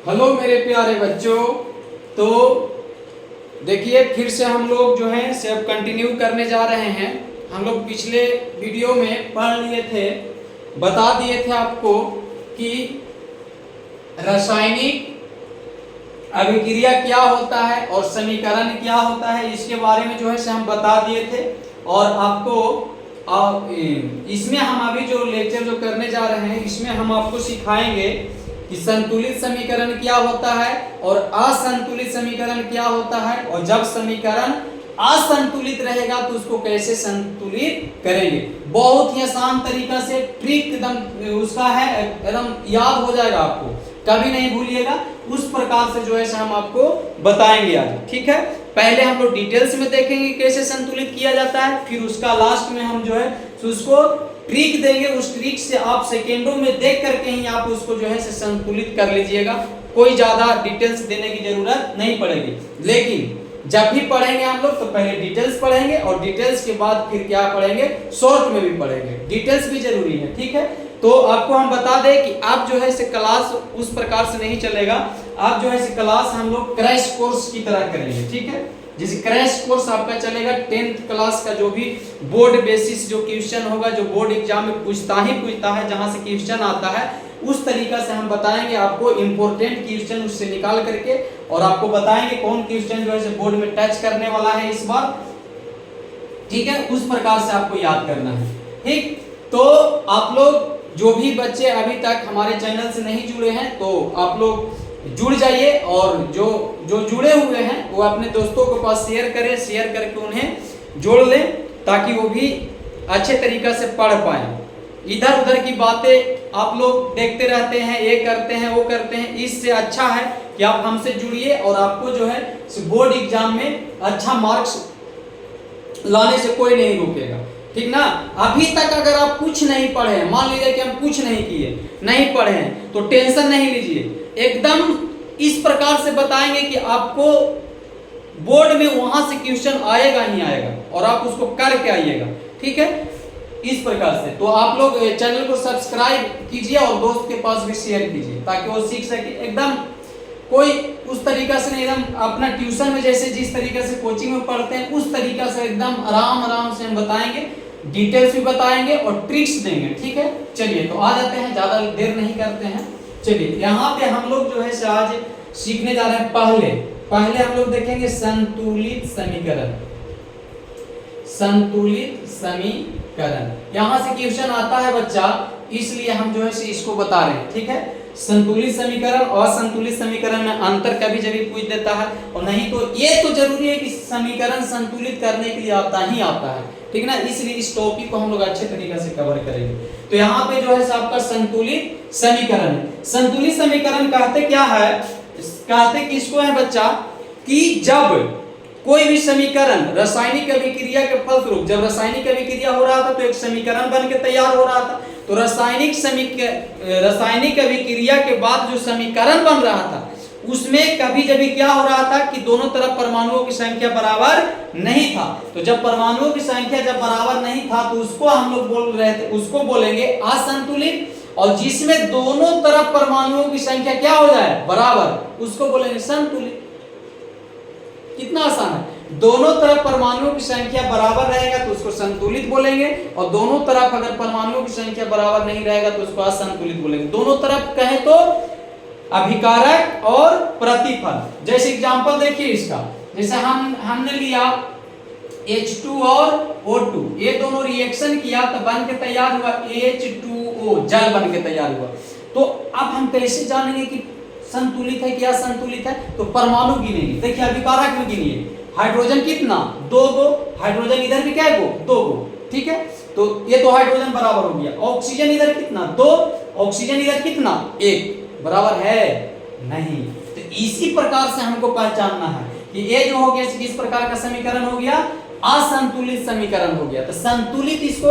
Hello मेरे प्यारे बच्चों। तो देखिए फिर से हम लोग जो है से अब कंटिन्यू करने जा रहे हैं। हम लोग पिछले वीडियो में पढ़ लिए थे, बता दिए थे आपको कि रासायनिक अभिक्रिया क्या होता है और समीकरण क्या होता है, इसके बारे में जो है से हम बता दिए थे। और आपको इसमें हम अभी जो लेक्चर जो करने जा रहे हैं इसमें हम आपको सिखाएंगे कि संतुलित समीकरण क्या होता है और असंतुलित समीकरण क्या होता है, और जब समीकरण असंतुलित रहेगा तो उसको कैसे संतुलित करेंगे। बहुत ही आसान तरीका से ट्रिक एकदम उसका है, एकदम याद हो जाएगा, आपको कभी नहीं भूलिएगा। उस प्रकार से जो है हम आपको बताएंगे आज, ठीक है। पहले हम लोग डिटेल्स में देखेंगे कैसे संतुलित किया जाता है, फिर उसका लास्ट में हम जो है उसको ट्रिक देंगे। उस ट्रिक से आप सेकेंडों में देख करके ही आप उसको जो है संतुलित कर लीजिएगा। कोई ज्यादा डिटेल्स देने की जरूरत नहीं पड़ेगी। लेकिन जब भी पढ़ेंगे हम लोग तो पहले डिटेल्स पढ़ेंगे और डिटेल्स के बाद फिर क्या पढ़ेंगे, शॉर्ट में भी पढ़ेंगे। डिटेल्स भी जरूरी है, ठीक है। तो आपको हम बता दें कि आप जो है से क्लास उस प्रकार से नहीं चलेगा। आप जो है से क्लास हम लोग क्रैश कोर्स की तरह करेंगे, ठीक है। जैसे क्रैश कोर्स आपका चलेगा 10th क्लास का, जो भी बोर्ड बेसिस जो क्वेश्चन होगा, जो बोर्ड एग्जाम में पूछता है, जहां से क्वेश्चन आता है उस तरीका से हम बताएंगे आपको इंपॉर्टेंट क्वेश्चन उससे निकाल करके, और आपको बताएंगे कौन क्वेश्चन जो है बोर्ड में टच करने वाला है इस बार, ठीक है। उस प्रकार से आपको याद करना है, ठीक। तो आप लोग जो भी बच्चे अभी तक हमारे चैनल से नहीं जुड़े हैं तो आप लोग जुड़ जाइए, और जो जुड़े हुए हैं वो अपने दोस्तों के पास शेयर करें, शेयर करके उन्हें जोड़ लें ताकि वो भी अच्छे तरीका से पढ़ पाए। इधर उधर की बातें आप लोग देखते रहते हैं, ये करते हैं वो करते हैं, इससे अच्छा है कि आप हमसे जुड़िए और आपको जो है बोर्ड एग्जाम में अच्छा मार्क्स लाने से कोई नहीं रोकेगा, ठीक ना। अभी तक अगर आप कुछ नहीं पढ़े, मान लीजिए कि हम कुछ नहीं किए, नहीं पढ़े हैं, तो टेंशन नहीं लीजिए। एकदम इस प्रकार से बताएंगे कि आपको बोर्ड में वहां से क्वेश्चन आएगा ही आएगा और आप उसको करके आइएगा, ठीक है। इस प्रकार से तो आप लोग चैनल को सब्सक्राइब कीजिए और दोस्त के पास भी शेयर कीजिए ताकि वो सीख सके। एकदम कोई उस तरीका से नहीं, एकदम अपना ट्यूशन में जैसे जिस तरीके से कोचिंग में पढ़ते हैं उस तरीका से एकदम आराम से हम बताएंगे, डिटेल्स भी बताएंगे और ट्रिक्स देंगे, ठीक है। चलिए तो आ जाते हैं, ज्यादा देर नहीं करते हैं। चलिए यहाँ पे हम लोग जो है आज सीखने जा रहे हैं। पहले हम लोग देखेंगे संतुलित समीकरण। संतुलित समीकरण यहाँ से क्वेश्चन आता है बच्चा, इसलिए हम जो है इसको बता रहे हैं, ठीक है। संतुलित समीकरण और असंतुलित समीकरण में अंतर कभी जब पूछ देता है, और नहीं तो ये तो जरूरी है कि समीकरण संतुलित करने के लिए आता है, ठीक ना। इसलिए इस टॉपिक को हम लोग अच्छे तरीके से कवर करेंगे। तो यहाँ पे जो है आपका संतुलित समीकरण है। संतुलित समीकरण कहते क्या है, कहते किसको है बच्चा, कि जब कोई भी समीकरण रासायनिक अभिक्रिया के फलस्वरूप, जब रासायनिक अभिक्रिया हो रहा था तो एक समीकरण बन के तैयार हो रहा था, तो रासायनिक अभिक्रिया के बाद जो समीकरण बन रहा था उसमें कभी जब क्या हो रहा था कि दोनों तरफ परमाणुओं की संख्या बराबर नहीं था। तो जब परमाणुओं की संख्या जब बराबर नहीं था तो उसको हम लोग बोल रहे थे, उसको बोलेंगे असंतुलित। और जिसमें दोनों तरफ परमाणुओं की संख्या क्या हो जाए, बराबर, उसको बोलेंगे संतुलित। कितना आसान है। दोनों तरफ परमाणुओं की संख्या बराबर रहेगा तो उसको संतुलित बोलेंगे, और दोनों तरफ अगर परमाणुओं की संख्या बराबर नहीं रहेगा तो उसको असंतुलित बोलेंगे। दोनों तरफ कहे तो अभिकारक और प्रतिफल। जैसे एग्जांपल देखिए इसका, जैसे हमने लिया H2 और O2, ये दोनों रिएक्शन किया तो बन के तैयार हुआ H2O, जल बन के तैयार हुआ। तो अब हम कैसे जानेंगे कि संतुलित है क्या असंतुलित है, तो परमाणु गिनेंगे। देखिए अभिकारक में गिनिए, हाइड्रोजन कितना, 2 गो, हाइड्रोजन इधर भी क्या है, 2 गो, ठीक है। तो ये तो हाइड्रोजन बराबर हो गया। ऑक्सीजन इधर कितना, 2, ऑक्सीजन इधर कितना, 1, बराबर है नहीं। तो इसी प्रकार से हमको पहचानना है कि ये जो हो गया किस प्रकार का समीकरण हो गया, असंतुलित समीकरण हो गया। तो संतुलित इसको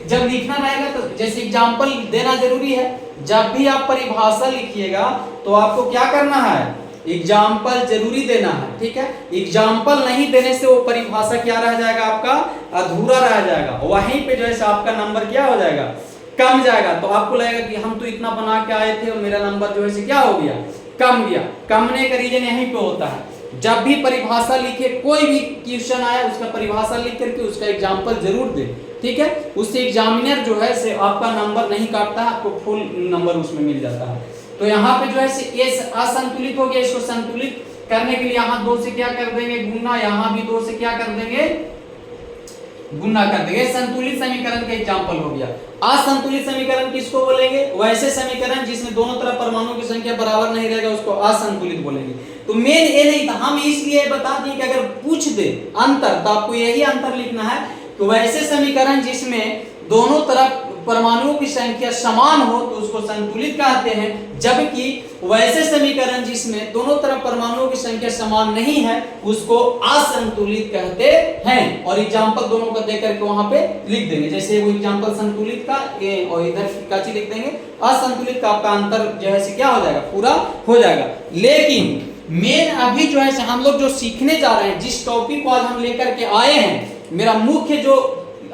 जब लिखना रहेगा तो जैसे एग्जांपल देना जरूरी है। जब भी आप परिभाषा लिखिएगा तो आपको क्या करना है, एग्जाम्पल जरूरी देना है, ठीक है। एग्जाम्पल नहीं देने से वो परिभाषा क्या रह जाएगा, आपका अधूरा रह जाएगा। वहीं पे जो है आपका नंबर क्या हो जाएगा, कम जाएगा। तो आपको लगेगा कि हम तो इतना बना के आए थे और मेरा नंबर जो है क्या हो गया, कम गया। कमने का रीजन यहीं पे होता है। जब भी परिभाषा लिखे, कोई भी क्वेश्चन आया उसका परिभाषा लिख करके उसका एग्जाम्पल जरूर दे, ठीक है। उससे एग्जामिनर जो है से आपका नंबर नहीं काटता है, आपको फुल नंबर उसमें मिल जाता है। तो यहाँ पे जो है से ये असंतुलित हो गया, इसको संतुलित करने के लिए यहाँ 2 से क्या कर देंगे गुना, यहाँ भी 2 से क्या कर देंगे गुना कर देंगे। संतुलित समीकरण का एग्जाम्पल हो गया। असंतुलित समीकरण किसको बोलेंगे? वैसे समीकरण जिसमें दोनों तरफ परमाणुओं की संख्या बराबर नहीं रहेगा उसको असंतुलित बोलेंगे। तो मेन ये नहीं था, हम इसलिए बता दिए कि अगर पूछ दे अंतर तो आपको यही अंतर लिखना है कि वैसे समीकरण जिसमें दोनों तरफ परमाणुओं की संख्या समान हो तो उसको संतुलित कहते हैं, जबकि वैसे समीकरण जिसमें दोनों तरफ परमाणुओं की संख्या समान नहीं है उसको असंतुलित कहते हैं। और एग्जांपल दोनों का देकर के वहां पे लिख देंगे। जैसे वो एग्जांपल संतुलित का और इधर का चीज लिख देंगे, असंतुलित का आपका अंतर जो है से क्या हो जाएगा, पूरा हो जाएगा। लेकिन मेन अभी जो है हम लोग जो सीखने जा रहे हैं, जिस टॉपिक को आज हम लेकर के आए हैं, मेरा मुख्य जो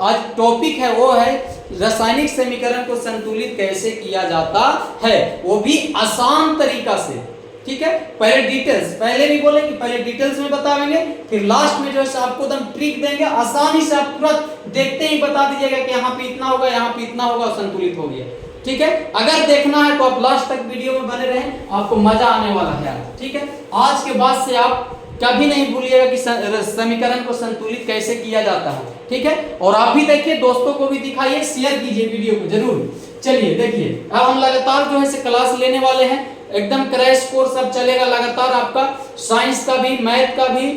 आज टॉपिक है वो है रासायनिक समीकरण को संतुलित कैसे किया जाता है, वो भी आसान तरीका से, ठीक है। पहले डिटेल्स, पहले भी बोलेंगे, पहले डिटेल्स में बताएंगे, फिर लास्ट में जो है आपको एकदम ट्रिक देंगे, आसानी से आप तुरंत देखते ही बता दीजिएगा कि यहाँ पे इतना होगा, यहाँ पे इतना होगा, संतुलित हो गया, ठीक है। अगर देखना है तो आप लास्ट तक वीडियो में बने रहें, आपको मजा आने वाला है, ठीक है। आज के बाद से आप कभी नहीं भूलिएगा कि समीकरण को संतुलित कैसे किया जाता है, ठीक है। और आप भी देखिए, दोस्तों को भी दिखाइए, शेयर कीजिए वीडियो को जरूर। चलिए देखिए, अब हम लगातार जो है से क्लास लेने वाले हैं, एकदम क्रैश कोर्स सब चलेगा लगातार आपका, साइंस का भी, मैथ का भी,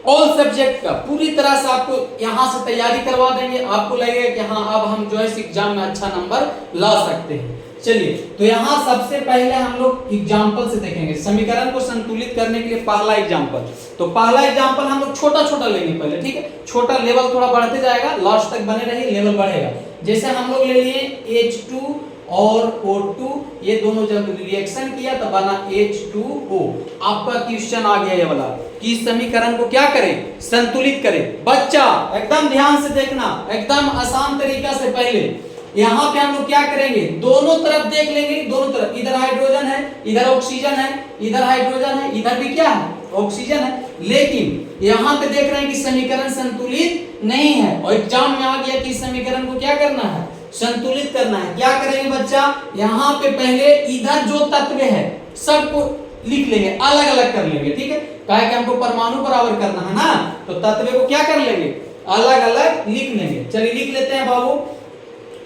ऑल सब्जेक्ट का पूरी तरह से आपको यहाँ से तैयारी करवा देंगे। आपको लगेगा कि हाँ अब हम जो है एग्जाम में अच्छा नंबर ला सकते हैं। चलिए, तो यहाँ सबसे पहले हम लोग एग्जाम्पल से देखेंगे समीकरण को संतुलित करने के लिए। पहला एग्जाम्पल, तो पहला एग्जाम्पल हम लोग छोटा छोटा लेंगे पहले, ठीक है। छोटा, लेवल थोड़ा बढ़ते जाएगा, लास्ट तक बने रहिए, लेवल बढ़ेगा। जैसे हम लोग ले लिए H2 और O2, ये दोनों जब रिएक्शन किया तो बना H2O। आपका क्वेश्चन आ गया ये वाला कि समीकरण को क्या करें, संतुलित करें। बच्चा एकदम ध्यान से देखना, एकदम आसान तरीका से। पहले यहाँ पे हम लोग क्या करेंगे, दोनों तरफ देख लेंगे, दोनों तरफ, इधर हाइड्रोजन है, इधर ऑक्सीजन है, इधर हाइड्रोजन है, इधर भी क्या है, ऑक्सीजन है। लेकिन यहाँ पे देख रहे हैं कि समीकरण संतुलित नहीं है, और एग्जाम में आ गया कि समीकरण को क्या करना है, संतुलित करना है। क्या करेंगे बच्चा, यहाँ पे पहले इधर जो तत्व है सबको लिख लेंगे, अलग अलग कर लेंगे, ठीक है। कहे कि हमको परमाणु बराबर करना है ना, तो तत्व को क्या कर लेंगे, अलग अलग लिख लेंगे। चलिए लिख लेते हैं बाबू।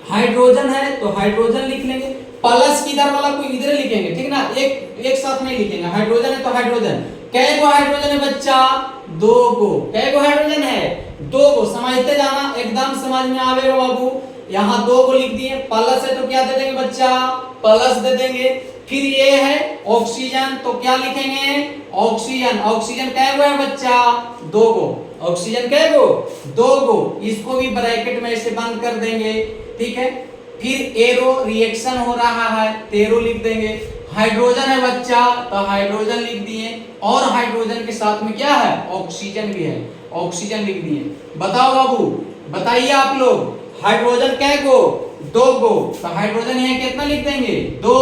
हाइड्रोजन है तो हाइड्रोजन लिख लेंगे, प्लस किधर वाला को इधर लिखेंगे, ठीक ना, एक साथ नहीं लिखेंगे। हाइड्रोजन है तो हाइड्रोजन, कै गो हाइड्रोजन है बच्चा, 2 गो। कै गो हाइड्रोजन है, 2 गो। समझते जाना, एकदम समझ में आवेगा बाबू। यहाँ 2 को लिख दिए, प्लस है तो क्या दे देंगे बच्चा, प्लस दे देंगे। फिर ये है ऑक्सीजन, तो क्या लिखेंगे, ऑक्सीजन। ऑक्सीजन कै गो है बच्चा, 2 गो। ऑक्सीजन कै गो, 2 गो। इसको भी ब्रैकेट में ऐसे बंद कर देंगे, ठीक है। फिर एरो, रिएक्शन हो रहा है, तेरो लिख देंगे। हाइड्रोजन है बच्चा तो हाइड्रोजन लिख दिए, और हाइड्रोजन के साथ में क्या है, ऑक्सीजन भी है, ऑक्सीजन लिख दिए। बताओ बाबू, बताइए आप लोग, हाइड्रोजन कै गो, 2 गो, तो हाइड्रोजन यहाँ कितना लिख देंगे, 2।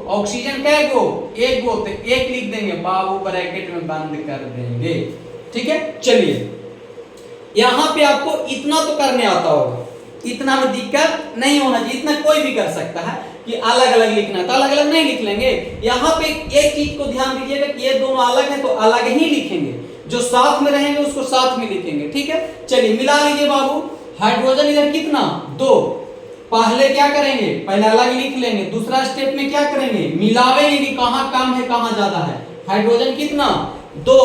ऑक्सीजन कै गो, 1 गो, तो 1 लिख देंगे बाबू, ब्रैकेट में बंद कर देंगे, ठीक है। चलिए, यहाँ पे आपको इतना तो करने आता होगा, इतना में दिक्कत नहीं होना चाहिए, इतना कोई भी कर सकता है कि अलग अलग लिखना है तो अलग अलग नहीं लिख लेंगे। यहाँ पे एक चीज को ध्यान दीजिएगा कि ये दोनों अलग है तो अलग ही लिखेंगे, जो साथ में रहेंगे उसको साथ में लिखेंगे, ठीक है। चलिए मिला लीजिए बाबू। हाइड्रोजन इधर कितना, 2। पहले क्या करेंगे, पहले अलग लिख लेंगे, दूसरा स्टेप में क्या करेंगे, मिलावेंगे कि कहाँ कम है कहाँ ज्यादा है। हाइड्रोजन कितना, 2।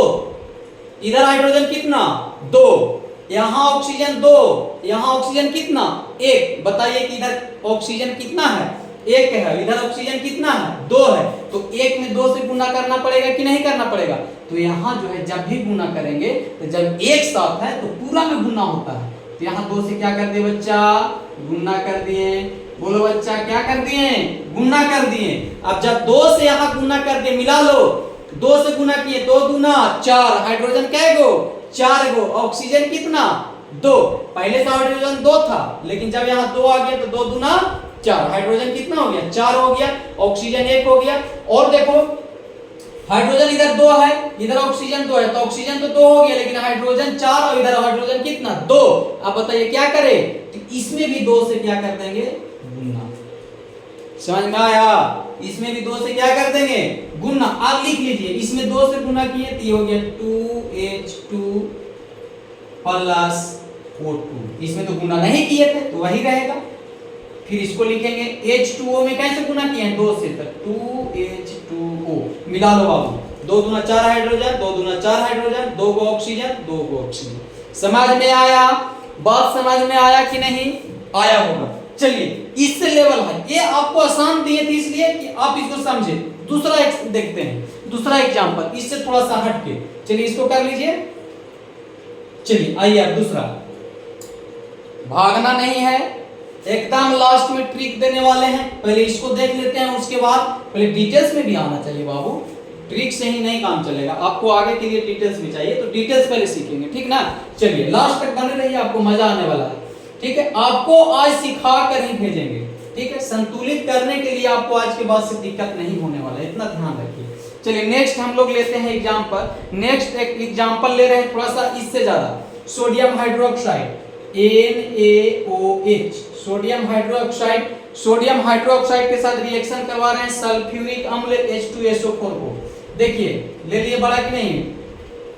इधर हाइड्रोजन कितना, 2। यहाँ ऑक्सीजन 2, यहाँ ऑक्सीजन कितना, 1। बताइए कि इधर ऑक्सीजन कितना है, 1 है, इधर ऑक्सीजन कितना है, 2 है। तो 1 में 2 से गुना करना पड़ेगा कि नहीं करना पड़ेगा। तो यहाँ जो है जब भी गुना करेंगे तो जब एक साथ है तो पूरा में गुना होता है। तो यहाँ 2 से क्या कर दिए बच्चा, गुना कर दिए। बोलो बच्चा, क्या कर दिए, गुना कर दिए। अब जब 2 से यहाँ गुना कर दिए, मिला लो, 2 से गुना किए, 2 दूना 4। हाइड्रोजन कै गो, 4 गो। ऑक्सीजन कितना, 2। पहले से हाइड्रोजन 2 था, लेकिन जब यहाँ 2 आ गया तो 2 दूना 4। हाइड्रोजन कितना हो गया, 4 हो गया। ऑक्सीजन 1 हो गया। और देखो हाइड्रोजन इधर 2 है, इधर ऑक्सीजन 2 है, तो ऑक्सीजन तो 2 हो गया, लेकिन हाइड्रोजन 4 और इधर हाइड्रोजन कितना 2। अब बताइए क्या करें, तो इसमें भी 2 से क्या कर देंगे, गुना। समझ में आया, इसमें भी 2 से क्या कर देंगे, गुना। आप लिख लीजिए, इसमें 2 से गुना किए तो ये हो गया 2H2 प्लस O2। इसमें तो गुना नहीं किए थे तो वही रहेगा। फिर इसको लिखेंगे H2O में कैसे गुना किए हैं, 2 से, तो 2H2O मिला लो बाबू, 2 दूना 4 हाइड्रोजन, 2 दूना 4 हाइड्रोजन, 2 गो ऑक्सीजन, 2 गो ऑक्सीजन। समझ में आया, बात समझ में आया कि नहीं आया होगा। चलिए इससे लेवल है, ये आपको आसान दिए थे इसलिए कि आप इसको समझे। दूसरा एक देखते हैं, दूसरा एग्जांपल इससे थोड़ा सा हटके। चलिए इसको कर लीजिए। चलिए आइए अब दूसरा, भागना नहीं है, एकदम लास्ट में ट्रिक देने वाले हैं। पहले इसको देख लेते हैं, उसके बाद पहले डिटेल्स में भी आना चाहिए बाबू, ट्रिक से ही नहीं काम चलेगा, आपको आगे के लिए डिटेल्स भी चाहिए, तो डिटेल्स पहले सीखेंगे, ठीक ना। चलिए लास्ट तक बने रहिए, आपको मजा आने वाला है, ठीक है। आपको आज सिखा कर ही भेजेंगे, ठीक है। संतुलित करने के लिए आपको आज के बाद से दिक्कत नहीं होने वाला है, इतना ध्यान रखिए। चलिए नेक्स्ट हम लोग लेते हैं एग्जांपल। नेक्स्ट एक एग्जांपल ले रहे हैं थोड़ा सा इससे ज्यादा, sodium hydroxide NaOH, sodium hydroxide. Sodium hydroxide के साथ रिएक्शन करवा रहे हैं सल्फ्यूरिक अम्ल H2SO4 को। देखिए ले लिए बड़ा कि नहीं,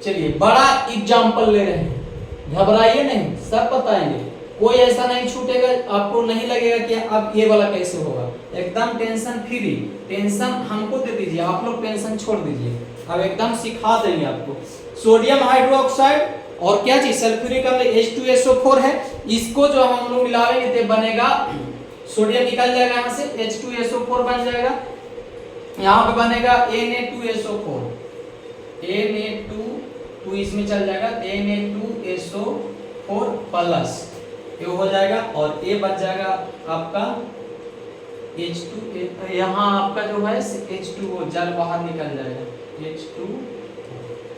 चलिए बड़ा एग्जांपल ले रहे हैं, घबराइए नहीं, सब बताएंगे, कोई ऐसा नहीं छूटेगा, आपको नहीं लगेगा कि अब ये वाला कैसे होगा, एकदम टेंशन फ्री। टेंशन हमको दे दीजिए, आप लोग टेंशन छोड़ दीजिए, अब एकदम सिखा देंगे आपको। सोडियम हाइड्रोक्साइड और क्या चीज, सल्फ्यूरिक अम्ल H2SO4 है, इसको जो हम लोग मिलाएंगे तो बनेगा, सोडियम निकल जाएगा यहाँ से, H2SO4 बन जाएगा, यहाँ पे बनेगा Na2SO4, Na2 इसमें चल जाएगा, Na2SO4 प्लस ये हो जाएगा, और ये बच जाएगा आपका H2, यहाँ आपका जो है H2O जल बाहर निकल जाएगा, H2।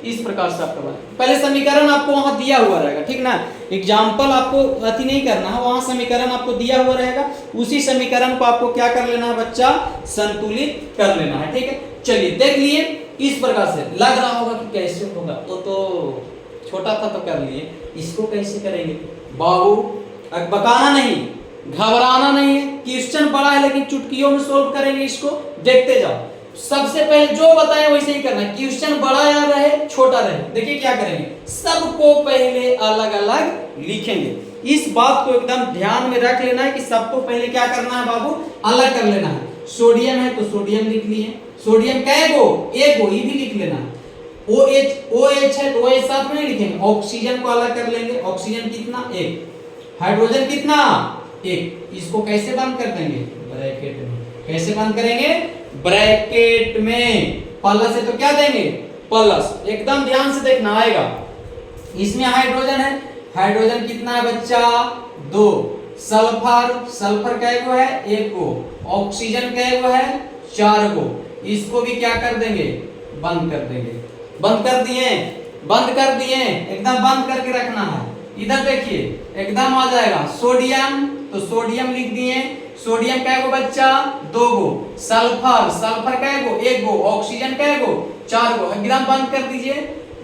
इस प्रकार से आपका बना, पहले समीकरण आपको वहां दिया हुआ रहेगा, ठीक ना। एग्जाम्पल आपको अति नहीं करना है, वहां समीकरण आपको दिया हुआ रहेगा, उसी समीकरण को आपको क्या कर लेना है बच्चा, संतुलित कर लेना है, ठीक है। चलिए देख लिए, इस प्रकार से लग रहा होगा कि कैसे होगा, तो छोटा था तो कर लिए, इसको कैसे करेंगे बाबू, बकाना नहीं, घबराना नहीं है, क्वेश्चन बड़ा है लेकिन चुटकियों में सोल्व करेंगे, इसको देखते जाओ। सबसे पहले जो बताएं वैसे ही करना है, क्वेश्चन बड़ा या रहे छोटा रहे। देखिए क्या करेंगे, सबको पहले अलग अलग लिखेंगे, इस बात को एकदम ध्यान में रख लेना है कि सबको पहले क्या करना है बाबू, अलग कर लेना है। सोडियम है तो सोडियम लिख लिए, सोडियम कैगो, एक गो, ये भी लिख लेना है। OH है तो OH साथ में नहीं लिखेंगे, ऑक्सीजन को अलग कर लेंगे, ऑक्सीजन कितना, एक, हाइड्रोजन कितना, एक। इसको कैसे बंद कर देंगे, ब्रैकेट में, कैसे बंद करेंगे, ब्रैकेट में, प्लस है तो क्या देंगे, प्लस, एकदम ध्यान से देखना आएगा। इसमें हाइड्रोजन है, हाइड्रोजन कितना है बच्चा, 2, सल्फर, सल्फर कैगो है, 1 गो, ऑक्सीजन कैगो है, 4 गो। इसको भी क्या कर देंगे, बंद कर देंगे, बंद कर दिए, बंद कर दिए, एकदम बंद करके रखना है। इधर देखिए एकदम आ जाएगा, सोडियम तो सोडियम लिख दिए, सोडियम कैगो बच्चा, 2 गो, सल्फर, सल्फर कैगो, 1 गो, ऑक्सीजन कैगो, 4 गो, एकदम बंद कर दीजिए,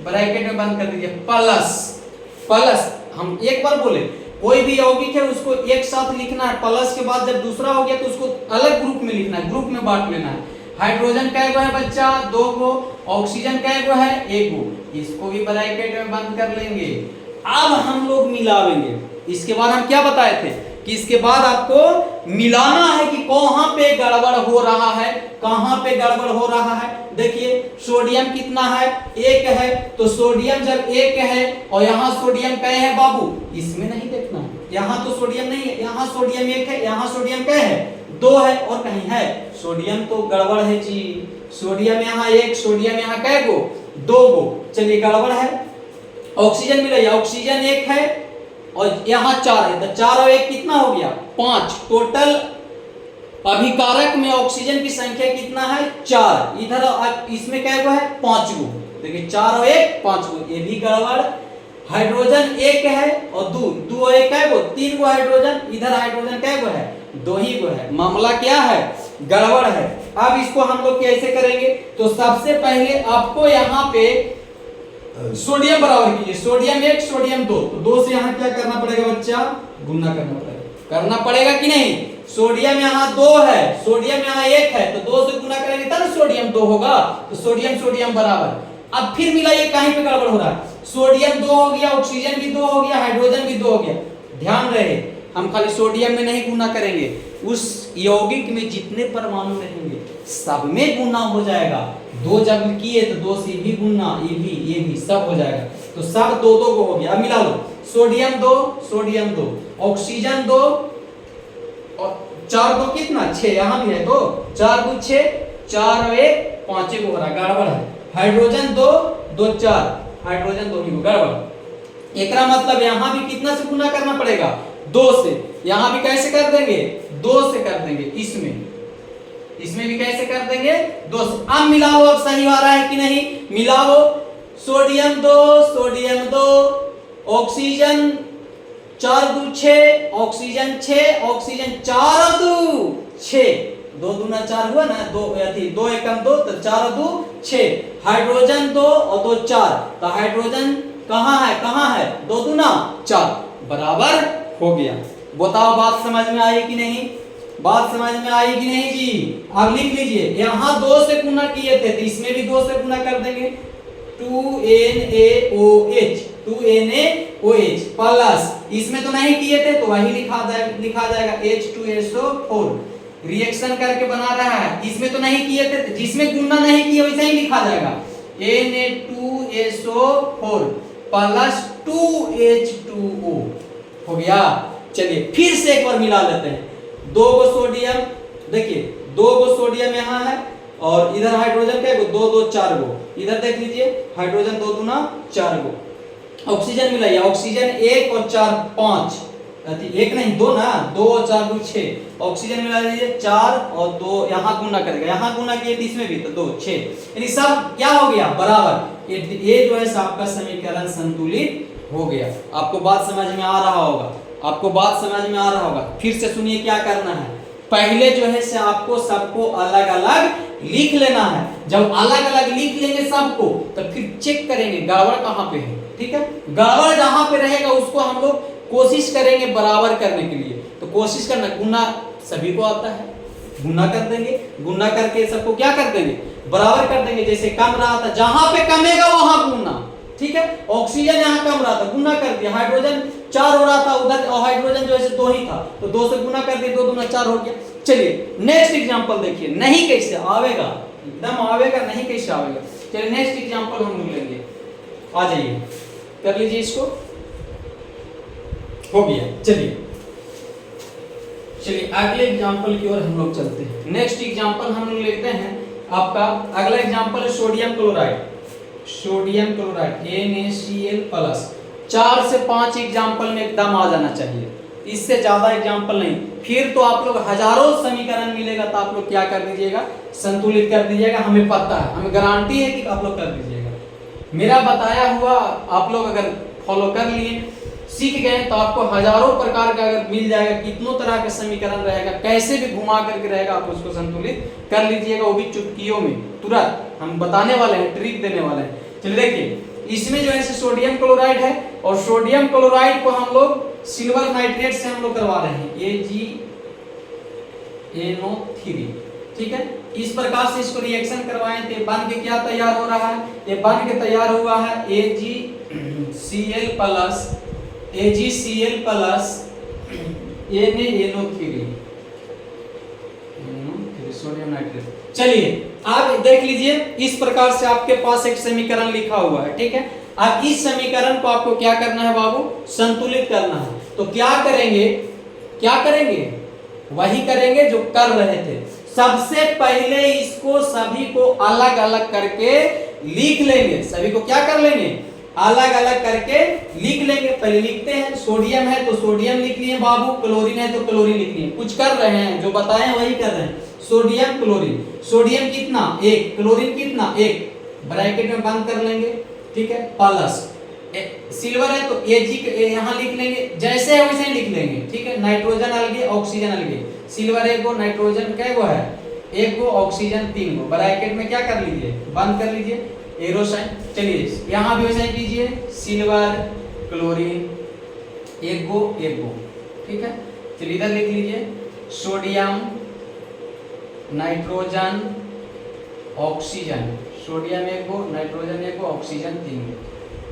ब्रैकेट में बंद कर दीजिए, प्लस, प्लस। हम एक बार बोले, कोई भी यौगिक है उसको एक साथ लिखना है, प्लस के बाद जब दूसरा हो गया तो उसको अलग ग्रुप में लिखना है, ग्रुप में बांट लेना है। हाइड्रोजन कैगो है बच्चा, 2 गो, ऑक्सीजन कैगो है, 1 गो, इसको भी ब्रैकेट में बंद कर लेंगे। अब हम लोग मिलावेंगे, इसके बाद हम क्या बताए थे कि इसके बाद आपको मिलाना है कि कहां पे गड़बड़ हो रहा है, कहां पे गड़बड़ हो रहा है। देखिए सोडियम कितना है, 1 है, तो सोडियम जब 1 है और यहाँ सोडियम कै है बाबू, इसमें नहीं देखना है, यहाँ तो सोडियम नहीं है, यहाँ सोडियम 1 है, यहाँ सोडियम कै है, 2 है, और कहीं है सोडियम तो गड़बड़ है जी, सोडियम यहाँ 1, सोडियम यहाँ कै गो, 2 गो, चलिए गड़बड़ है। ऑक्सीजन मिला, ऑक्सीजन 1 है और यहाँ 4 है, तो 4 और 1 कितना हो गया, 5। टोटल अभिकारक में ऑक्सीजन की संख्या कितना है, 4। इधर इसमें क्या है, 5 गो, देखिए 4 और 1 5 गो, ये भी गड़बड़। हाइड्रोजन 1 है और 2 और 1 है वो 3 गो हाइड्रोजन, इधर हाइड्रोजन क्या गो है, 2 ही गो है। मामला क्या है, गड़बड़ है। अब इसको हम लोग कैसे करेंगे, तो सबसे पहले आपको यहाँ पे सोडियम बराबर कीजिए, सोडियम 1 सोडियम 2, तो 2 से यहाँ क्या करना पड़ेगा बच्चा, गुना करना पड़ेगा कि नहीं। सोडियम यहाँ 2 है, सोडियम यहाँ 1 है, तो 2 से गुना करेंगे तब सोडियम 2 होगा, तो सोडियम सोडियम बराबर। अब फिर मिलाइए, कहीं पे गड़बड़ हो रहा है, सोडियम 2 हो गया, ऑक्सीजन भी 2 हो गया, हाइड्रोजन भी 2 हो गया। ध्यान रहे हम खाली सोडियम में नहीं गुना करेंगे, उस यौगिक में जितने परमाणु रहेंगे सब में गुना हो जाएगा। 2 जब किए तो 2 से भी गुना, ये भी सब हो जाएगा, तो सब 2 को हो गया। अब मिला लो, सोडियम 2 सोडियम 2, ऑक्सीजन 2 और 4 2 कितना 6, यहाँ भी है 2, 4 2 6, 4 और 1 5 को हो रहा, गड़बड़ है। हाइड्रोजन 2 2 4, हाइड्रोजन 2 को गड़बड़। एकरा मतलब यहाँ भी कितना से गुना करना पड़ेगा, 2 से। यहाँ भी कैसे कर देंगे, 2 से कर देंगे, इसमें भी कैसे कर देंगे, 2 से। अब मिलाओ, अब सही आ रहा है कि नहीं, मिलाओ, sodium 2 sodium 2, oxygen 4 2 6, oxygen 6, oxygen 4 2 6, 2 दूना 4 हुआ ना, 2 2 एकम 2, तो 4 2 6, हाइड्रोजन 2 और 2 4, तो हाइड्रोजन कहाँ है 2 दूना 4, बराबर हो गया। बताओ बात समझ में आई कि नहीं, बात समझ में आई कि नहीं जी। अब लिख लीजिए, यहाँ 2 से गुना किए थे, तो इसमें भी 2 से गुना कर देंगे, 2NaOH प्लस, इसमें तो नहीं किए थे तो वही लिखा जाएगा H2SO4, रिएक्शन करके बना रहा है, इसमें तो नहीं किए थे, जिसमें गुना नहीं किए वैसे ही लिखा जाएगा, Na2SO4 प्लस 2H2O हो गया। चलिए फिर से एक बार मिला लेते हैं, 2 को सोडियम, देखिए 2 को सोडियम यहाँ है, और इधर हाइड्रोजन क्या है, 2 2 4 गो, इधर देख लीजिए हाइड्रोजन 2 दूना 4 गो। ऑक्सीजन मिलाइए, ऑक्सीजन 1 और 4 5, 1 नहीं 2 ना, 2 और 4 2 6, ऑक्सीजन मिला लीजिए 4 और 2 यहाँ गुना करेगा, यहाँ गुना किए इसमें भी तो 2 6, यानी सब क्या हो गया, बराबर। ये जो है आपका समीकरण संतुलित हो गया। आपको बात समझ में आ रहा होगा, आपको बात समझ में आ रहा होगा। फिर से सुनिए क्या करना है, पहले जो है से आपको सबको अलग अलग लिख लेना है। जब अलग अलग लिख लेंगे सबको, तो फिर चेक करेंगे गड़बड़ कहाँ पे है, ठीक है। गड़बड़ जहाँ पे रहेगा उसको हम लोग कोशिश करेंगे बराबर करने के लिए, तो कोशिश करना, गुना सभी को आता है, गुना कर देंगे, गुना करके सबको क्या कर देंगे, बराबर कर देंगे। जैसे कम रहा था, जहां पे कमेगा वहां गुना, ठीक है। ऑक्सीजन यहाँ कम रहा था, गुना कर दिया, हाइड्रोजन 4 हो रहा था उधर, और हाइड्रोजन जो है 2 ही था, तो 2 से गुना कर दिया, 2 दूना 4 हो गया। चलिए नेक्स्ट एग्जांपल देखिए, नहीं कैसे आवेगा, एकदम आवेगा नहीं कैसे आवेगा। चलिए नेक्स्ट एग्जांपल हम लोग लेंगे, आ जाइए कर लीजिए इसको, हो गया। चलिए अगले एग्जांपल की ओर हम लोग चलते हैं। नेक्स्ट एग्जांपल हम लोग लेते हैं, आपका अगला एग्जांपल है sodium chloride, sodium chloride NaCl plus. 4 से 5 एग्जांपल में एकदम आ जाना चाहिए, इससे ज्यादा एग्जांपल नहीं, फिर तो आप लोग हजारों समीकरण मिलेगा तो आप लोग क्या कर दीजिएगा, संतुलित कर दीजिएगा। हमें पता है, हमें गारंटी है कि आप लोग कर दीजिएगा। मेरा बताया हुआ आप लोग अगर फॉलो कर लिए, सीख गए, तो आपको हजारों प्रकार का अगर मिल जाएगा, कितनों तरह के समीकरण रहेगा, कैसे भी घुमा करके रहेगा, आप उसको संतुलित कर लीजिएगा, वो भी चुटकियों में, तुरंत हम बताने वाले हैं, ट्रिक देने वाले हैं। चलिए देखिए, इसमें जो है सोडियम क्लोराइड है, और सोडियम क्लोराइड को हम लोग सिल्वर नाइट्रेट से हम लोग करवा रहे हैं, AgNO3, ठीक है। इस प्रकार से इसको रिएक्शन करवाएं तो बन के क्या तैयार हो रहा है, ये बन के तैयार हुआ है AgCl plus NaNO3 sodium nitrate. चलिए आप देख लीजिए, इस प्रकार से आपके पास एक समीकरण लिखा हुआ है, ठीक है। अब इस समीकरण को आपको क्या करना है बाबू, संतुलित करना है। तो क्या करेंगे, वही करेंगे जो कर रहे थे। सबसे पहले इसको सभी को अलग अलग करके लिख लेंगे, सभी को क्या कर लेंगे, अलग अलग करके लिख लेंगे। पहले लिखते हैं, सोडियम है तो सोडियम लिख लिए बाबू, क्लोरीन है तो क्लोरीन लिख लिए। कुछ कर रहे हैं, जो बताए वही कर रहे हैं। सोडियम क्लोरीन, सोडियम कितना 1, क्लोरीन कितना 1, ब्रैकेट में बंद कर लेंगे, ठीक है, प्लस सिल्वर है तो Ag यहाँ लिख लेंगे, जैसे है वैसे ही लिख लेंगे, ठीक है। नाइट्रोजन अलगे, ऑक्सीजन अलगे, सिल्वर 1 गो, नाइट्रोजन क्या गो है एक गो, ऑक्सीजन 3 गो। ब्रैकेट में क्या कर लीजिए, बंद कर लीजिए, एरो साइन। चलिए यहाँ भी वैसा ही कीजिए, सिल्वर क्लोरीन एक गो, ठीक है। चलिए इधर लिख लीजिए, सोडियम नाइट्रोजन ऑक्सीजन, सोडियम एक गो, नाइट्रोजन एक गो, ऑक्सीजन 3 गो।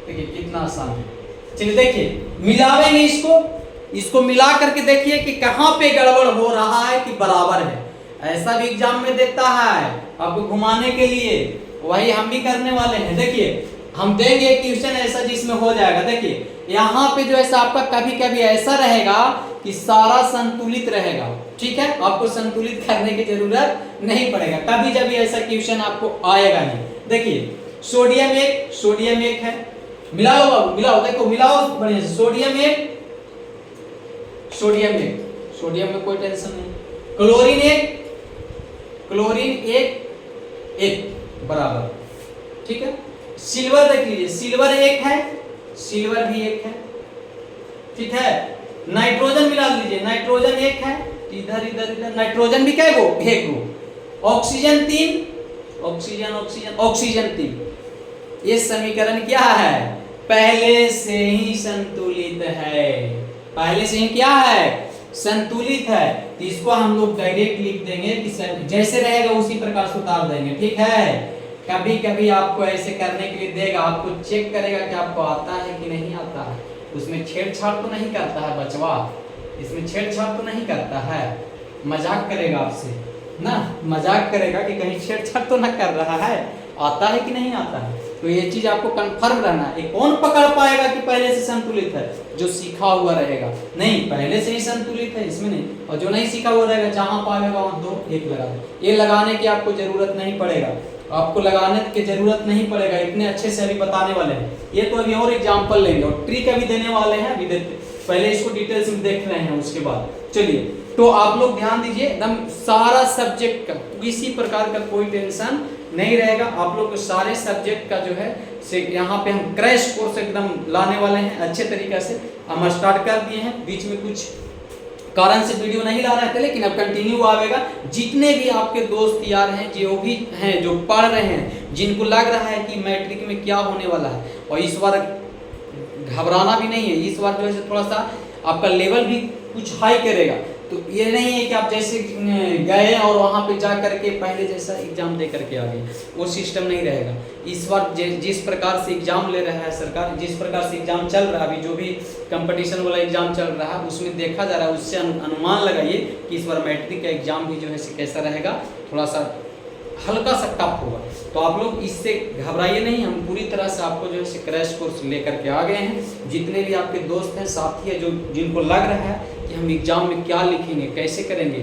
देखिए कितना आसान है। चलिए देखिए मिलावेंगे इसको मिला करके देखिए कि कहाँ पे गड़बड़ हो रहा है कि बराबर है। ऐसा भी एग्जाम में देता है आपको घुमाने के लिए, वही हम भी करने वाले हैं। देखिए हम देंगे क्वेश्चन ऐसा जिसमें हो जाएगा। देखिए यहाँ पे जो ऐसा आपका कभी कभी ऐसा रहेगा कि सारा संतुलित रहेगा, ठीक है, आपको संतुलित करने की जरूरत नहीं पड़ेगा। कभी जब ऐसा क्वेश्चन आपको आएगा नहीं। देखिए सोडियम एक है, मिलाओ बाबू मिलाओ, देखो मिलाओ बढ़िया से, सोडियम एक, सोडियम में कोई टेंशन नहीं। क्लोरीन एक बराबर, ठीक है। सिल्वर देख लीजिए, सिल्वर एक है, सिल्वर भी एक है, ठीक है। नाइट्रोजन मिला लीजिए, नाइट्रोजन एक है, इधर इधर इधर नाइट्रोजन भी क्या है वो, एक गो। Oxygen 3, oxygen 3। ये समीकरण क्या है, पहले से ही संतुलित है, पहले से ही क्या है, संतुलित है। तो इसको हम लोग डायरेक्ट लिख देंगे कि जैसे रहेगा उसी प्रकार से उतार देंगे, ठीक है। कभी कभी आपको ऐसे करने के लिए देगा, आपको चेक करेगा कि आपको आता है कि नहीं आता है। उसमें छेड़छाड़ तो नहीं करता है बचवा, इसमें छेड़छाड़ तो नहीं करता है, मजाक करेगा आपसे ना, मजाक करेगा कि कहीं छेड़छाड़ तो ना कर रहा है, आता है कि नहीं आता है। तो ये चीज आपको कंफर्म रहना है। कौन पकड़ पाएगा कि पहले से संतुलित है, जो सीखा हुआ रहेगा। नहीं, पहले से ही संतुलित है, इसमें नहीं। और जो नहीं सीखा हुआ रहेगा, जहां पाएगा वहां 2 1 लगा दे। ये लगाने की आपको जरूरत नहीं पड़ेगा, आपको लगाने की जरूरत नहीं पड़ेगा, इतने अच्छे से अभी बताने वाले हैं। ये तो अभी और एग्जाम्पल लेंगे और ट्रिक अभी देने वाले हैं, अभी देते पहले इसको डिटेल्स में देख रहे हैं, उसके बाद चलिए। तो आप लोग ध्यान दीजिए, एकदम सारा सब्जेक्ट का किसी प्रकार का कोई टेंशन नहीं रहेगा। आप लोग को सारे सब्जेक्ट का जो है से यहाँ पे हम क्रैश कोर्स एकदम लाने वाले हैं अच्छे तरीके से। हम स्टार्ट कर दिए हैं, बीच में कुछ कारण से वीडियो नहीं ला रहे थे, लेकिन अब कंटिन्यू आवेगा। जितने भी आपके दोस्त यार हैं, जो भी हैं जो पढ़ रहे हैं, जिनको लग रहा है कि मैट्रिक में क्या होने वाला है, और इस बार घबराना भी नहीं है। इस बार जो है थोड़ा सा आपका लेवल भी कुछ हाई करेगा। तो ये नहीं है कि आप जैसे गए और वहाँ पे जा करके पहले जैसा एग्जाम दे करके आ गए, वो सिस्टम नहीं रहेगा। इस बार जिस प्रकार से एग्जाम ले रहा है सरकार, जिस प्रकार से एग्जाम चल रहा है, अभी जो भी कंपटीशन वाला एग्जाम चल रहा है उसमें देखा जा रहा है, उससे अनुमान लगाइए कि इस बार मैट्रिक का एग्जाम भी जो है कैसा रहेगा, थोड़ा सा हल्का सा टफ होगा। तो आप लोग इससे घबराइए नहीं, हम पूरी तरह से आपको जो है क्रैश कोर्स लेकर के आ गए हैं। जितने भी आपके दोस्त हैं, साथी हैं, जो जिनको लग रहा है कि हम एग्जाम में क्या लिखेंगे, कैसे करेंगे,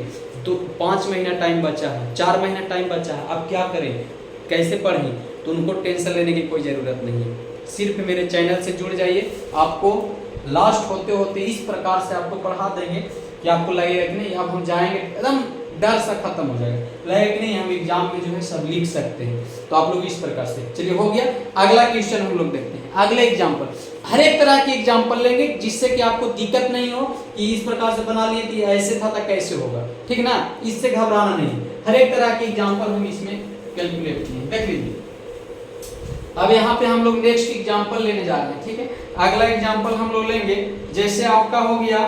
तो 5 महीना टाइम बचा है, 4 महीना टाइम बचा है, अब क्या करें, कैसे पढ़ें, तो उनको टेंशन लेने की कोई ज़रूरत नहीं है। सिर्फ मेरे चैनल से जुड़ जाइए, आपको लास्ट होते होते इस प्रकार से आपको पढ़ा देंगे कि आपको लगेगा कि नहीं अब हम जाएंगे, एकदम डर सा खत्म हो जाएगा, लगेगा कि नहीं हम एग्जाम में जो है सब लिख सकते हैं। तो आप लोग इस प्रकार से, चलिए हो गया। अगला क्वेश्चन हम लोग देखते हैं, अगले एग्जाम्पल। हर एक तरह के एग्जाम्पल लेंगे जिससे कि आपको दिक्कत नहीं हो कि इस प्रकार से बना लिए कि ऐसे था तो कैसे होगा, ठीक ना, इससे घबराना नहीं। हर एक तरह के एग्जाम्पल हम इसमें कैलकुलेट किए, देख लीजिए। अब यहाँ पे हम लोग नेक्स्ट एग्जाम्पल लेने जा रहे हैं, ठीक है। अगला एग्जाम्पल हम लोग लेंगे, जैसे आपका हो गया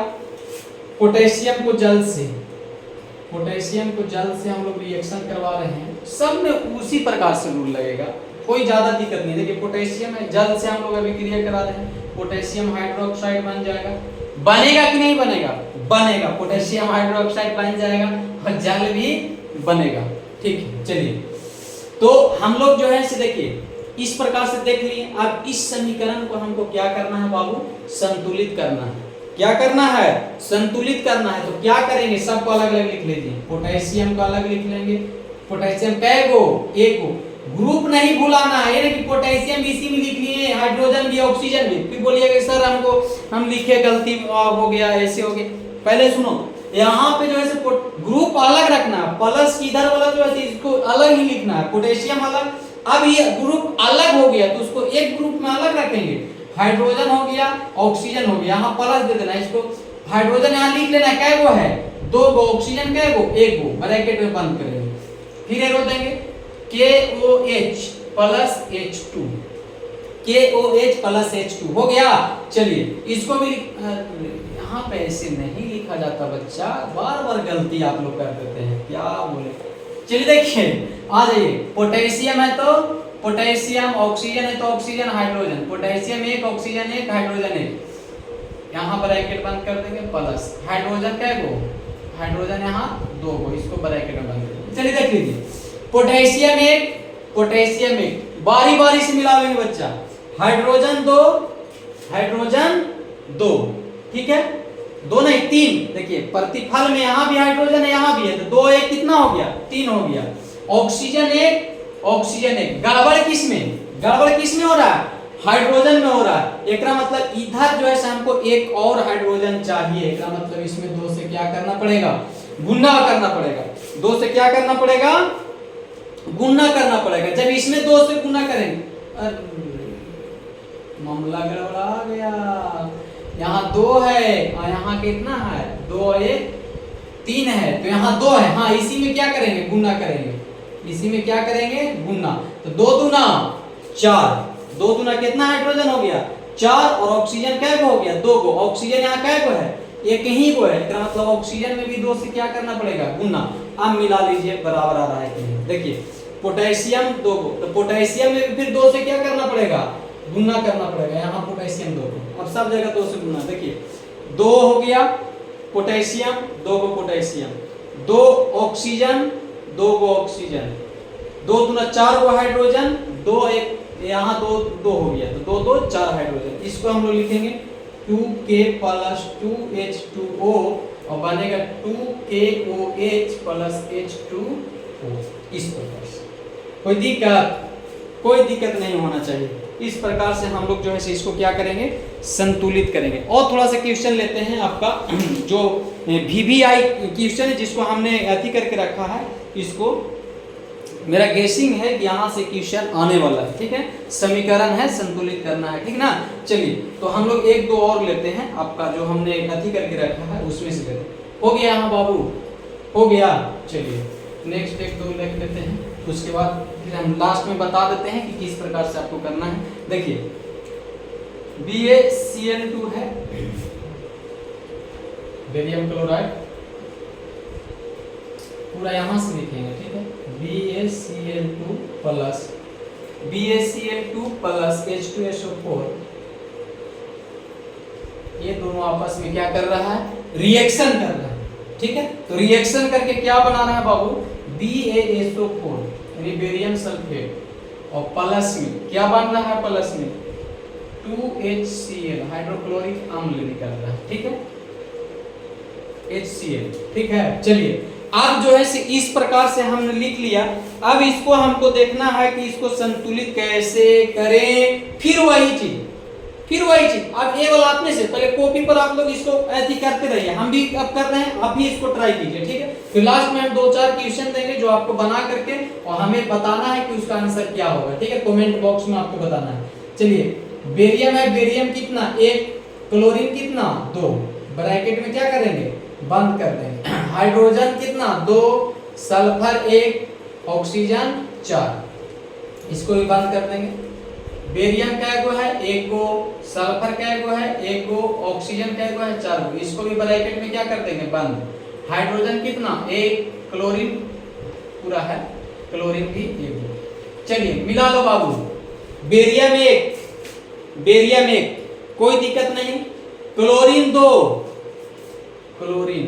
पोटेशियम को जल से, पोटेशियम को जल से हम लोग रिएक्शन करवा रहे हैं, सब में उसी प्रकार से रूल लगेगा, कोई ज्यादा दिक्कत नहीं। देखिए पोटेशियम है, जल से हम लोग अभी क्रिया करा रहे हैं, पोटेशियम हाइड्रोक्साइड बन जाएगा, बनेगा कि नहीं बनेगा, बनेगा, पोटेशियम हाइड्रोक्साइड बन जाएगा और जल भी बनेगा, ठीक है। चलिए तो हम लोग जो है देखिए इस प्रकार से देख लिए। अब इस समीकरण को हमको क्या करना है बाबू, संतुलित करना है। क्या करना है, संतुलित करना है। तो क्या करेंगे, सबको अलग अलग लिख लीजिए। पोटेशियम का अलग लिख लेंगे, पोटेशियम कै गो, एक गो, ग्रुप नहीं भुलाना है, कि पोटेशियम इसी में लिख लिए, हाइड्रोजन भी ऑक्सीजन भी, फिर बोलिएगा सर हमको हम लिखे गलती हो गया, ऐसे हो गया। पहले सुनो, यहाँ पे जो है ग्रुप अलग रखना है, प्लस इधर वाला जो है इसको अलग ही लिखना है, पोटेशियम अलग। अब ये ग्रुप अलग हो गया तो उसको एक ग्रुप में अलग रखेंगे, हाइड्रोजन हो गया, ऑक्सीजन हो गया, यहाँ प्लस दे देना इसको। हाइड्रोजन यहाँ लिख लेना कै गो है, 2 गो, ऑक्सीजन कै गो, 1 गो, ब्रैकेट में बंद करेंगे। फिर एरो देंगे KOH plus H2, KOH plus H2 हो गया। चलिए इसको भी यहाँ पे ऐसे नहीं लिखा जाता बच्चा, बार बार गलती आप लोग कर देते हैं, क्या बोले। चलिए देखिए आ जाइए, पोटेशियम है तो पोटेशियम, ऑक्सीजन है तो ऑक्सीजन हाइड्रोजन, पोटेशियम एक, ऑक्सीजन एक, हाइड्रोजन एक, यहाँ ब्रैकेट बंद कर देंगे प्लस हाइड्रोजन कै गो, हाइड्रोजन यहाँ 2 गो, इसको ब्रैकेट में बंद कर देंगे। चलिए देख लीजिए पोटेशियम एक, पोटेशियम एक, बारी बारी से मिला लेंगे बच्चा, हाइड्रोजन 2, हाइड्रोजन 2, ठीक है 2 नहीं 3, देखिए प्रतिफल में यहाँ भी हाइड्रोजन है यहाँ भी है, तो 2 1 कितना हो गया 3 हो गया। ऑक्सीजन एक, ऑक्सीजन एक, गड़बड़ किस में, गड़बड़ किस में हो रहा है, हाइड्रोजन में हो रहा है। एक मतलब इधर जो है हमको एक और हाइड्रोजन चाहिए, एक मतलब इसमें 2 से क्या करना पड़ेगा, गुना करना पड़ेगा, 2 से क्या करना पड़ेगा, गुना करना पड़ेगा। जब इसमें 2 से गुना करेंगे, मामला गड़बड़ा गया, यहाँ 2 है और यहाँ कितना है 2 1 3 है, तो यहाँ 2 है, हाँ इसी में क्या करेंगे गुना करेंगे, इसी में क्या करेंगे गुना, तो 2 दूना 4, 2 दूना कितना हाइड्रोजन हो गया 4, और ऑक्सीजन कै गो हो गया 2 गो, ऑक्सीजन यहाँ कै गो है एक ही गो है, इसका मतलब ऑक्सीजन में भी 2 से क्या करना पड़ेगा गुना। अब मिला लीजिए बराबर आ रहा है कि नहीं, देखिए पोटेशियम 2 गो, तो पोटेशियम में भी फिर 2 से क्या करना पड़ेगा गुना करना पड़ेगा, यहाँ पोटेशियम 2 गो, अब सब जगह 2 से गुना, देखिए 2 हो गया पोटेशियम, 2 गो पोटेशियम, 2 ऑक्सीजन 2 गो ऑक्सीजन, 2 दूना 4 गो हाइड्रोजन, 2 1 यहाँ 2 2 हो गया, तो 2 2 4 हाइड्रोजन, इसको हम लोग लिखेंगे 2K प्लस 2H2O और बनेगा 2KOH प्लस H2O, इस प्रकार से। कोई दिक्कत नहीं होना चाहिए। इस प्रकार से हम लोग जो है इसको क्या करेंगे संतुलित करेंगे। और थोड़ा सा क्वेश्चन लेते हैं आपका जो VVI क्वेश्चन है जिसको हमने अति करके रखा है, इसको मेरा गेसिंग है कि यहाँ से क्वेश्चन आने वाला है, ठीक है, समीकरण है संतुलित करना है, ठीक ना। चलिए तो हम लोग 1 2 और लेते हैं, आपका जो हमने अति करके रखा है उसमें से लेते हैं। हो गया यहाँ बाबू, हो गया। चलिए नेक्स्ट 1 2 लिख लेते हैं, उसके बाद फिर हम लास्ट में बता देते हैं कि किस प्रकार से आपको करना है। देखिए BaCl2 है बेरियम क्लोराइड, पूरा यहाँ से लिखेंगे, ठीक है, BaCl2 प्लस H2SO4, ये दोनों आपस में क्या कर रहा है रिएक्शन कर रहा है, ठीक है। तो रिएक्शन करके क्या बना रहा है बाबू BaSO4 यानी बेरियम सल्फेट, और प्लस में क्या बन रहा है, प्लस में 2HCl हाइड्रोक्लोरिक अम्ल निकल रहा है, ठीक है, HCl, ठीक है। चलिए अब जो है इस प्रकार से हमने लिख लिया। अब इसको हमको देखना है कि इसको संतुलित कैसे करें, फिर वही चीज अब ये वाला आपने से पहले कॉपी पर आप लोग इसको ऐसे करते रहिए, हम भी अब कर रहे हैं, आप भी इसको ट्राई कीजिए, ठीक है। फिर लास्ट में हम 2-4 क्वेश्चन देंगे जो आपको बना करके और हमें बताना है कि उसका आंसर क्या होगा, ठीक है, कमेंट बॉक्स में आपको बताना है। चलिए बेरियम है, बेरियम कितना 1, क्लोरीन कितना 2, ब्रैकेट में क्या करेंगे बंद कर देंगे, हाइड्रोजन कितना 2, सल्फर 1, ऑक्सीजन 4, इसको भी बंद कर देंगे। बेरियम कै गो है 1 गो, सल्फर कै गो है 1 गो, ऑक्सीजन कै गो है 4 गो, इसको भी ब्रैकेट में क्या कर देंगे बंद। हाइड्रोजन कितना 1, क्लोरीन पूरा है, क्लोरीन भी 1 गो। चलिए मिला लो बाबू, बेरियम 1, बेरियम 1, कोई दिक्कत नहीं, क्लोरीन 2, क्लोरीन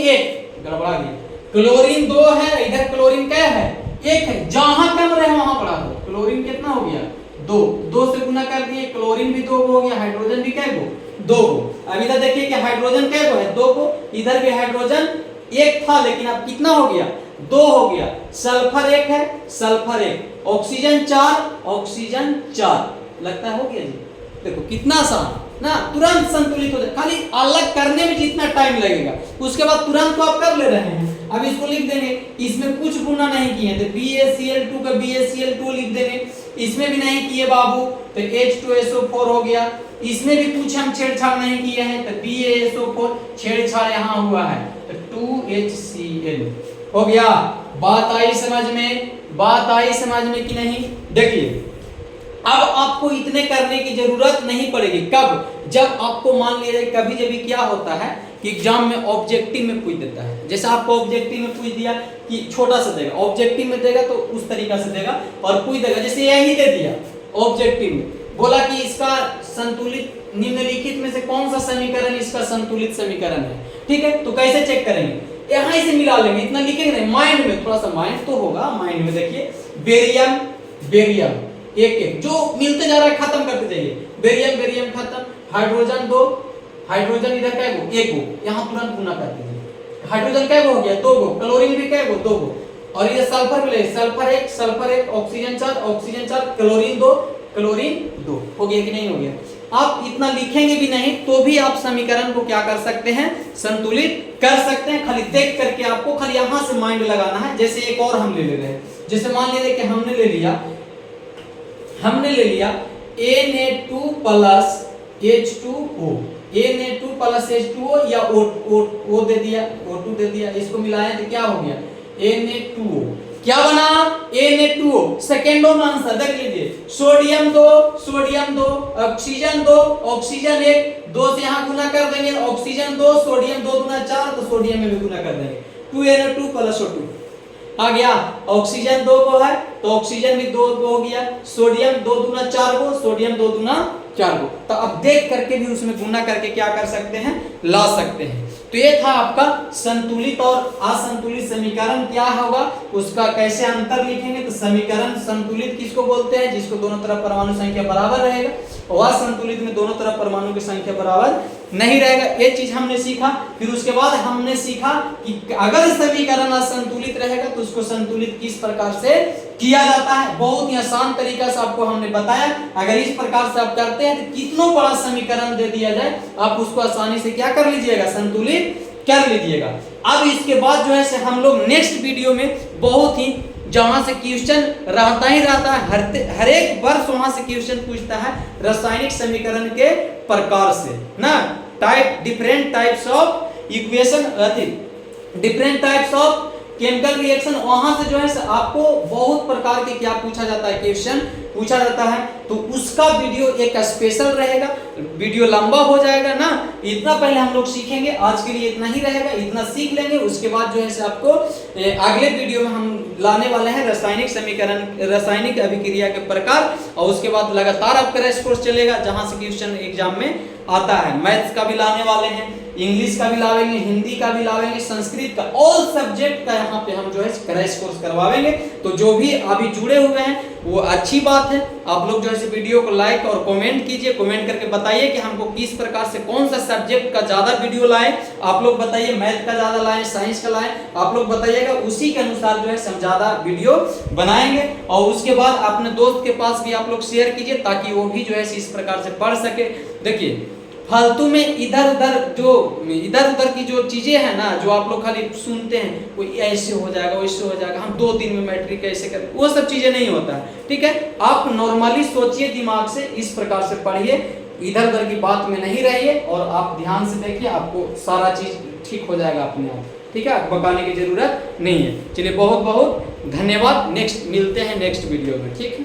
1 गड़बड़ा गया, क्लोरीन 2 है, इधर क्लोरीन क्या है 1 है, जहां कम रहे वहां बढ़ा दो। क्लोरीन कितना हो गया 2 से गुना कर दिए, क्लोरीन भी 2 हो गया, हाइड्रोजन भी क्या गो 2 गो। अब इधर देखिए कि हाइड्रोजन क्या गो है 2 गो, इधर भी हाइड्रोजन 1 था लेकिन अब कितना हो गया 2 हो गया, सल्फर 1 है, सल्फर 1, ऑक्सीजन 4, ऑक्सीजन 4, लगता है हो गया जी। देखो कितना आसान ना, तुरंत संतुलित हो जाए, खाली अलग करने में जितना टाइम लगेगा उसके बाद तुरंत तो आप कर ले रहे हैं। अब इसको लिख देंगे, इसमें कुछ गुना नहीं किए तो BaCl2 का BaCl2 लिख देंगे, इसमें भी नहीं किए बाबू तो H2SO4 हो गया, इसमें भी कुछ हम छेड़छाड़ नहीं किए हैं तो BaSO4 छेड़छाड़ यहाँ हुआ है तो 2HCl हो गया। बात आई समझ में, बात आई समझ में कि नहीं? देखिए अब आपको इतने करने की जरूरत नहीं पड़ेगी। कब? जब आपको मान लिया जाए कभी जब क्या होता है कि एग्जाम में ऑब्जेक्टिव में पूछ देता है, जैसे आपको ऑब्जेक्टिव में पूछ दिया कि छोटा सा देगा, ऑब्जेक्टिव में देगा तो उस तरीका से देगा और पूछ देगा, जैसे यही दे दिया ऑब्जेक्टिव में, बोला कि इसका संतुलित निम्नलिखित में से कौन सा समीकरण इसका संतुलित समीकरण है, ठीक है? तो कैसे चेक करेंगे? यहाँ से मिला लेंगे, इतना लिखेंगे नहीं, माइंड में थोड़ा सा माइंड तो होगा, माइंड में देखिए बेरियम बेरियम एक एक जो मिलते जा रहा है खत्म करते जाइए, बेरियम बेरियम खत्म, हाइड्रोजन 2, हाइड्रोजन इधर क्या गो? एक गो, यहाँ तुरंत गुना कर दीजिए, हाइड्रोजन क्या गो हो गया? 2 गो, क्लोरीन भी क्या गो? 2 गो, और ये सल्फर मिले, सल्फर 1 ऑक्सीजन 4 क्लोरीन 2 हो गया कि नहीं हो गया? आप इतना लिखेंगे भी नहीं तो भी आप समीकरण को क्या कर सकते हैं? संतुलित कर सकते हैं। खाली देख करके आपको खाली यहां से माइंड लगाना है। जैसे एक और हम ले रहे हैं, जैसे मान लीजिए कि हमने ले लिया Na2 plus H2O, Na2 plus H2O या O दे दिया, O2 दे दिया, इसको मिलाया तो क्या हो गया? Na2O क्या बना? Na2O। सेकेंड आंसर देख लीजिए, सोडियम 2 ऑक्सीजन 2 ऑक्सीजन 1, 2 से यहाँ गुना कर देंगे, ऑक्सीजन 2 सोडियम 2 दूना 4, तो सोडियम में भी गुना कर देंगे, 2Na2 प्लस O2 आ गया। ऑक्सीजन 2 को है तो ऑक्सीजन भी 2 को हो गया, सोडियम 2 दूना 4 को, सोडियम 2 दूना 4 को। तो अब देख करके भी उसमें गुना करके क्या कर सकते हैं? ला सकते हैं। तो ये था आपका संतुलित और असंतुलित समीकरण क्या होगा, उसका कैसे अंतर लिखेंगे। तो समीकरण संतुलित किसको बोलते हैं? जिसको दोनों तरफ परमाणु संख्या बराबर रहेगा, और असंतुलित में दोनों तरफ परमाणु की संख्या बराबर नहीं रहेगा। ये चीज हमने सीखा। फिर उसके बाद हमने सीखा कि अगर समीकरण असंतुलित रहेगा तो उसको संतुलित किस प्रकार से किया जाता है। बहुत ही आसान तरीका से आपको हमने बताया। अगर इस प्रकार से आप करते हैं तो कितना बड़ा समीकरण दे दिया जाए आप उसको आसानी से क्या कर लीजिएगा? संतुलित कर लीजिएगा। अब इसके बाद जो है से हम लोग नेक्स्ट वीडियो में बहुत ही जहां से क्वेश्चन रहता ही रहता है, हर एक वर्ष वहां से क्वेश्चन पूछता है रासायनिक समीकरण के प्रकार से ना, different types of equation, different types of chemical reaction, वहां से जो है आपको बहुत प्रकार के क्या पूछा जाता है? क्वेश्चन पूछा जाता है। तो उसका वीडियो एक स्पेशल रहेगा, वीडियो लंबा हो जाएगा ना, इतना पहले हम लोग सीखेंगे। आज के लिए इतना ही रहेगा, इतना सीख लेंगे। उसके बाद जो है आपको अगले वीडियो में हम लाने वाले हैं रासायनिक समीकरण, रासायनिक अभिक्रिया के प्रकार, और उसके बाद लगातार आपका क्रैश कोर्स चलेगा जहां से क्वेश्चन एग्जाम में आता है। मैथ्स का भी लाने वाले हैं, इंग्लिश का भी लावेंगे, हिंदी का भी लावेंगे, संस्कृत का, ऑल सब्जेक्ट का यहाँ पे हम जो है क्रैश कोर्स करवाएंगे। तो जो भी अभी जुड़े हुए हैं वो अच्छी बात है। आप लोग जो है वीडियो को लाइक और कमेंट कीजिए, कमेंट करके बताइए कि हमको किस प्रकार से कौन सा सब्जेक्ट का ज्यादा वीडियो लाएं। आप लोग बताइए मैथ का ज्यादा लाएं, साइंस का लाएं, आप लोग बताइएगा, उसी के अनुसार जो है हम ज्यादा वीडियो बनाएंगे। और उसके बाद अपने दोस्त के पास भी आप लोग शेयर कीजिए ताकि वो भी जो है इस प्रकार से पढ़ सके। देखिए फालतू में इधर उधर की जो चीजें हैं ना, जो आप लोग खाली सुनते हैं, वो ऐसे हो जाएगा वैसे हो जाएगा, हम 2 दिन में मैट्रिक कैसे करें, वो सब चीजें नहीं होता है। ठीक है, आप नॉर्मली सोचिए, दिमाग से इस प्रकार से पढ़िए, इधर उधर की बात में नहीं रहिए, और आप ध्यान से देखिए, आपको सारा चीज ठीक हो जाएगा अपने आप। ठीक है, बताने की जरूरत नहीं है। चलिए बहुत बहुत धन्यवाद। नेक्स्ट मिलते हैं नेक्स्ट वीडियो में। ठीक है।